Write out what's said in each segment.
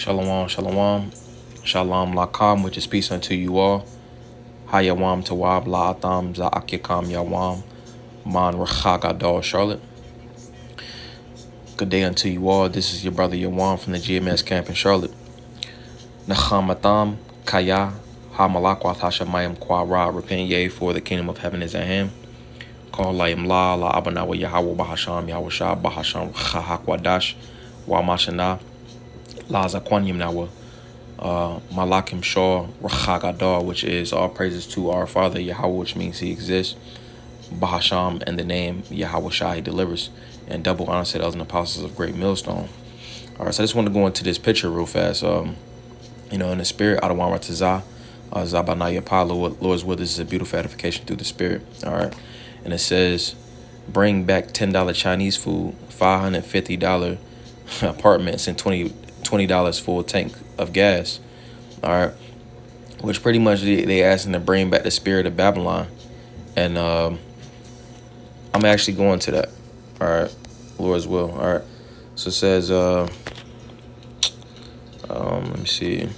Shalom, shalom, shalom lakam, which is peace unto you all. Hayawam tawab la'atam za'akikam yawam man rachagadol Charlotte. Good day unto you all. This is your brother Yawam from the GMS camp in Charlotte. Nachamatam kaya hamalakwat hashamayim kwara. Repent ye, for the kingdom of heaven is at hand. Call layim la abanawa Yahweh bahasham Yahushua bahasham chahakwadash wa mashana la zakwanyim nawa. Malakim Shor Rachagadar, which is all praises to our Father Yahweh, which means He exists. Bahasham, and the name Yahweh Shai, He delivers. And double honor to the elders and apostles of Great Millstone. All right, so I just want to go into this picture real fast. In the spirit, Adawan Ratazah, Zabanaya Pa, Lord's will. This is a beautiful edification through the spirit. All right, and it says, bring back $10 Chinese food, $550 apartments, and $20 full tank of gas. All right, which pretty much they asking to bring back the spirit of Babylon, and I'm actually going to that. All right, Lord's will. All right, so it says let me see.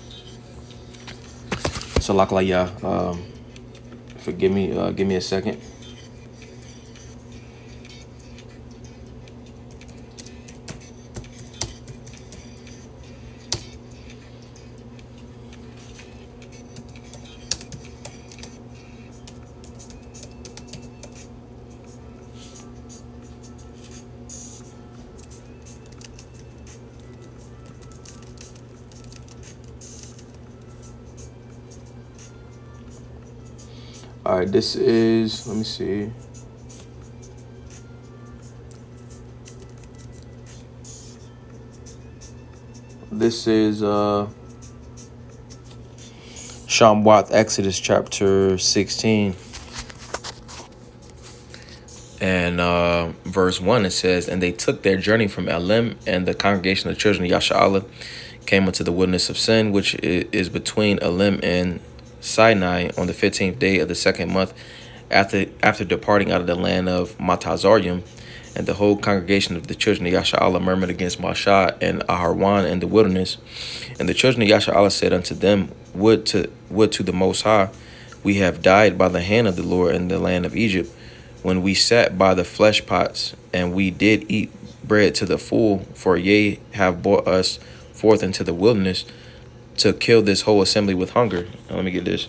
So Laklaya, forgive me, give me a second. All right, this is, let me see. This is Shamwath, Exodus chapter 16. And verse 1, it says, and they took their journey from Elim, and the congregation of the children of Yasha'Allah came into the wilderness of Sin, which is between Elim and Sinai, on the 15th day of the second month after departing out of the land of Matazarium. And the whole congregation of the children of Yasha'Allah murmured against Mashah and Aharwan in the wilderness. And the children of Yasha'Allah said unto them, Would to the Most High, we have died by the hand of the Lord in the land of Egypt, when we sat by the flesh pots, and we did eat bread to the full, for ye have brought us forth into the wilderness to kill this whole assembly with hunger. Now, let me get this.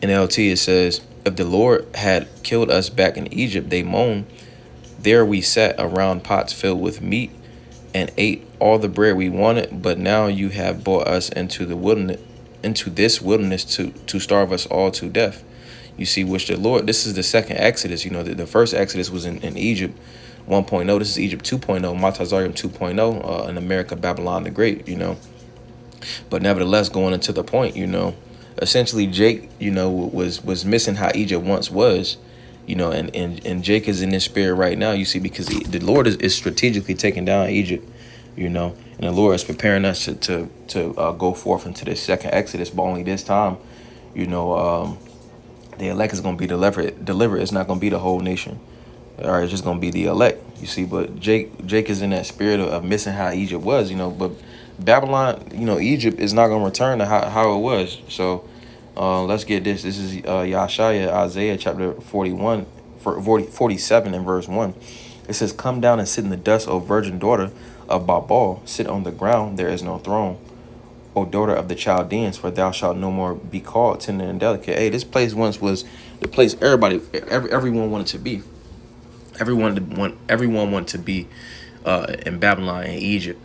In LT it says, if the Lord had killed us back in Egypt, they moaned. There we sat around pots filled with meat and ate all the bread we wanted, but now you have brought us into the wilderness, into this wilderness to starve us all to death. You see, which the Lord, this is the second Exodus. The first Exodus was in Egypt 1.0. This is Egypt 2.0, Matazarium 2.0, in America, Babylon the Great, But nevertheless, going into the point, essentially Jake, was missing how Egypt once was, and Jake is in this spirit right now, you see, because the Lord is strategically taking down Egypt, and the Lord is preparing us to go forth into this second Exodus, but only this time, the elect is going to be delivered. It's not going to be the whole nation. All right, it's just going to be the elect, you see. But Jake is in that spirit of missing how Egypt was, but Babylon, Egypt is not going to return to how it was. So let's get this. This is Yashaya, Isaiah chapter 47 and verse 1. It says, come down and sit in the dust, O virgin daughter of Babal. Sit on the ground, there is no throne. O daughter of the Chaldeans, for thou shalt no more be called tender and delicate. Hey, this place once was the place everyone wanted to be. Everyone wanted to be in Babylon and Egypt.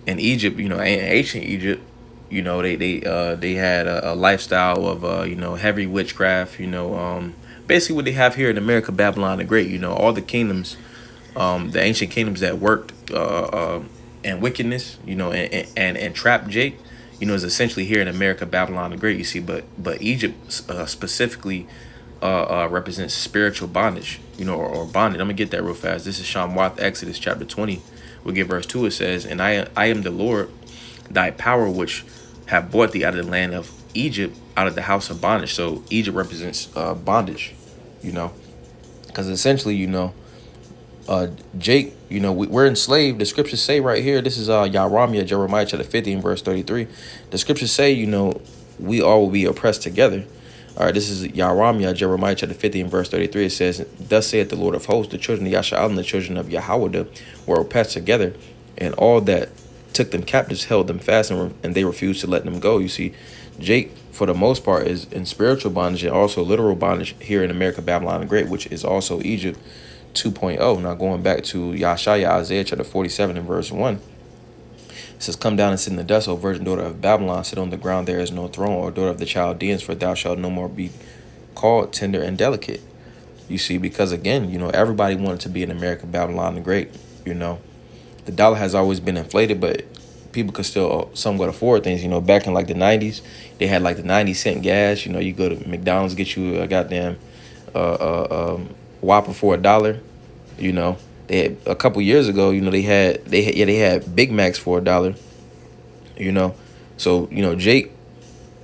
In Egypt, in ancient Egypt, they had a lifestyle of heavy witchcraft. Basically what they have here in America, Babylon the Great. All the kingdoms, the ancient kingdoms that worked and wickedness, and trapped Jake, is essentially here in America, Babylon the Great, you see. But Egypt specifically represents spiritual bondage, or bondage. I'm gonna get that real fast. This is Shamwath, Exodus chapter 20. We'll get verse 2. It says, and I am the Lord, thy power, which have brought thee out of the land of Egypt, out of the house of bondage. So Egypt represents bondage, because essentially, Jake, we're enslaved. The scriptures say right here, this is Yaramia, Jeremiah chapter 50 and verse 33. The scriptures say, we all will be oppressed together. All right, this is Yaramia, Jeremiah chapter 50 and verse 33. It says, thus saith the Lord of hosts, the children of Yasha'al and the children of Yahweh were oppressed together, and all that took them captives held them fast, and they refused to let them go. You see, Jake, for the most part, is in spiritual bondage and also literal bondage here in America, Babylon the Great, which is also Egypt 2.0. Now going back to Yashaya, Isaiah chapter 47 and verse 1. It says, come down and sit in the dust, O virgin daughter of Babylon. Sit on the ground, there is no throne, or daughter of the Chaldeans, for thou shalt no more be called tender and delicate. You see, because again, everybody wanted to be in America, Babylon the Great. The dollar has always been inflated, but people could still somewhat afford things. Back in like the 90s, they had like the 90-cent gas. You go to McDonald's, get you a goddamn Whopper for $1. They had, a couple years ago, they had Big Macs for $1. So Jake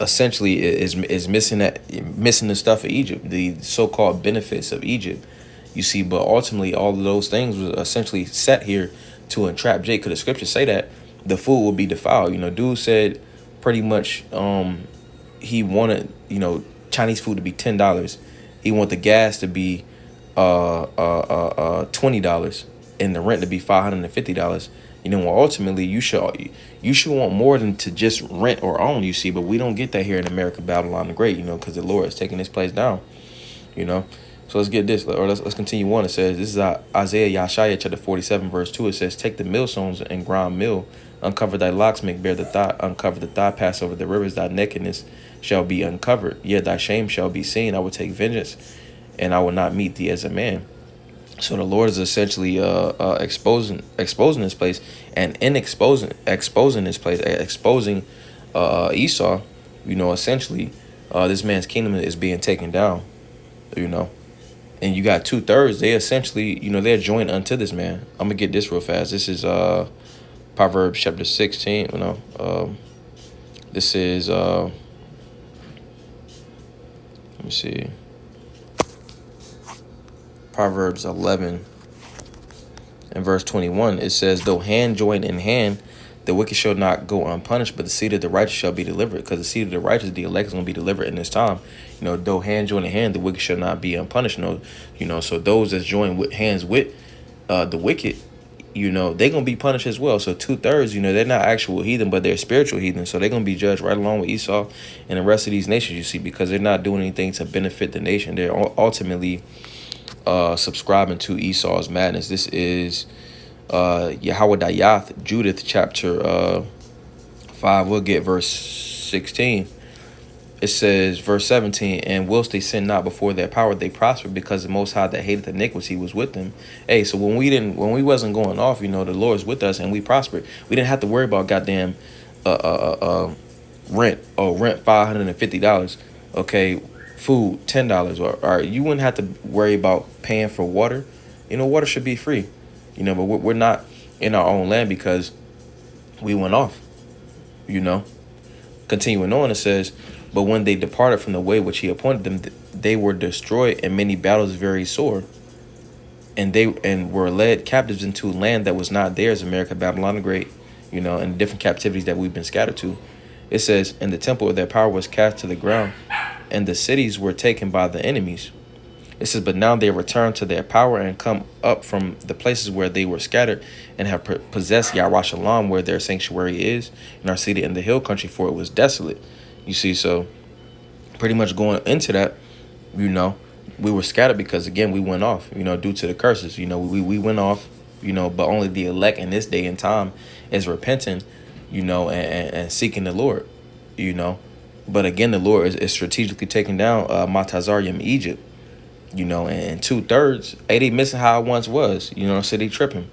essentially is missing the stuff of Egypt, the so-called benefits of Egypt. You see, but ultimately all of those things was essentially set here to entrap Jake, because the scriptures say that the food will be defiled. Dude said pretty much he wanted Chinese food to be $10. He wanted the gas to be $20 and the rent to be $550. Well, ultimately you should want more than to just rent or own, you see, but we don't get that here in America, Babylon the Great, because the Lord is taking this place down. So let's get this, or let's continue on. It says, this is Isaiah Yashaya chapter 47 verse 2. It says, take the millstones and grind mill, uncover thy locks, make bare the thigh, uncover the thigh, pass over the rivers, thy nakedness shall be uncovered, yet thy shame shall be seen. I will take vengeance, and I will not meet thee as a man. So the Lord is essentially exposing this place, and in exposing this place, exposing Esau, essentially this man's kingdom is being taken down, and you got 2/3. They essentially, they're joined unto this man. I'm gonna get this real fast. This is Proverbs chapter 16. This is let me see. Proverbs 11 and verse 21. It says, though hand join in hand, the wicked shall not go unpunished, but the seed of the righteous shall be delivered. Because the seed of the righteous, the elect, is going to be delivered in this time. Though hand join in hand, the wicked shall not be unpunished. So those that join with hands with the wicked, they're going to be punished as well. So 2/3, they're not actual heathen, but they're spiritual heathen. So they're going to be judged right along with Esau and the rest of these nations, you see, because they're not doing anything to benefit the nation. They're ultimately subscribing to Esau's madness. This is Yahweh Judith chapter 5. We'll get verse 16. It says, verse 17, and whilst they sin not before their power, they prosper, because the Most High that hateth iniquity was with them. Hey, so when we wasn't going off, the Lord's with us and we prospered. We didn't have to worry about goddamn rent $550. Okay, food $10, or you wouldn't have to worry about paying for water. Water should be free. But we're not in our own land because we went off. Continuing on, it says, but when they departed from the way which he appointed them, they were destroyed, in many battles very sore, and were led captives into a land that was not theirs, America, Babylon the Great, and different captivities that we've been scattered to. It says, and the temple of their power was cast to the ground, and the cities were taken by the enemies. It says, but now they return to their power and come up from the places where they were scattered, and have possessed Yarashalam, where their sanctuary is, and are seated in the hill country, for it was desolate. You see, so pretty much going into that, we were scattered because, again, we went off, due to the curses. We went off, but only the elect in this day and time is repenting, and seeking the Lord, But again, the Lord is strategically taking down Matazarium, Egypt, and 2/3, they missing how it once was, so they tripping.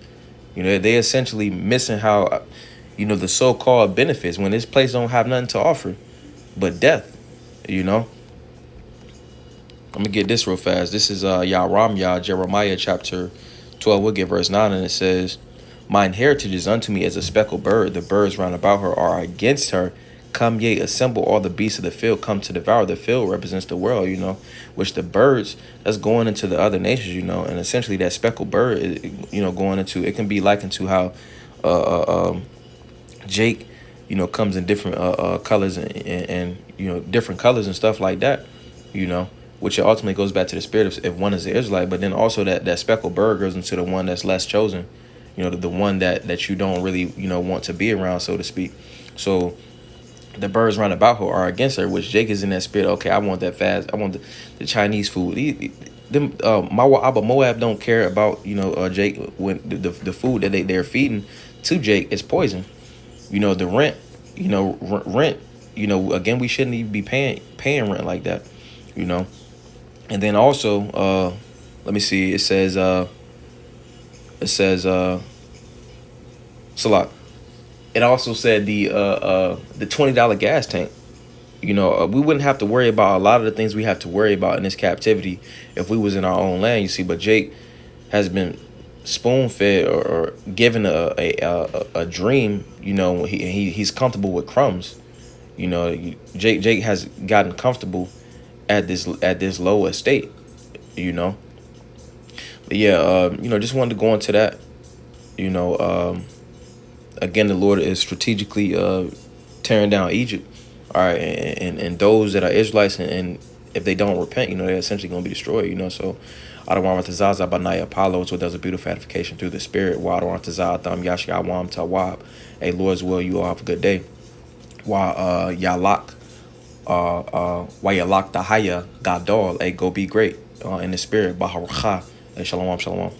They essentially missing how, the so-called benefits, when this place don't have nothing to offer but death, I'm gonna get this real fast. This is Jeremiah chapter 12. We'll get verse 9, and it says, mine heritage is unto me as a speckled bird. The birds round about her are against her, Come ye, assemble all the beasts of the field, come to devour. The field represents the world, which the birds that's going into the other nations, and essentially that speckled bird, going into, it can be likened to how Jake, comes in different colors and different colors and stuff like that, which ultimately goes back to the spirit of if one is the Israelite, but then also that speckled bird goes into the one that's less chosen, the one that you don't really, want to be around, so to speak. So the birds round about her are against her, which Jake is in that spirit. Okay, I want that fast. I want the Chinese food. Moab don't care about, Jake, when the food that they're feeding to Jake is poison. The rent, rent, again, we shouldn't even be paying rent like that, And then also, let me see, it says Salat. It also said the $20 gas tank. We wouldn't have to worry about a lot of the things we have to worry about in this captivity if we was in our own land, you see. But Jake has been spoon-fed or given a dream. He's comfortable with crumbs. Jake has gotten comfortable at this low estate. But yeah, just wanted to go into that. Again, the Lord is strategically tearing down Egypt. All right, and those that are Israelites, and if they don't repent, they're essentially going to be destroyed. So Adawan Tazaza Banaya Apollo, so there's a beautiful edification through the spirit. Adawan Tazatham Yashi Awam Tawab. Hey, Lord's will, you all have a good day. Yalak Wayalak Dahaya Gadol, hey, go be great in the spirit. Baharucha. Hey, shalom, shalom.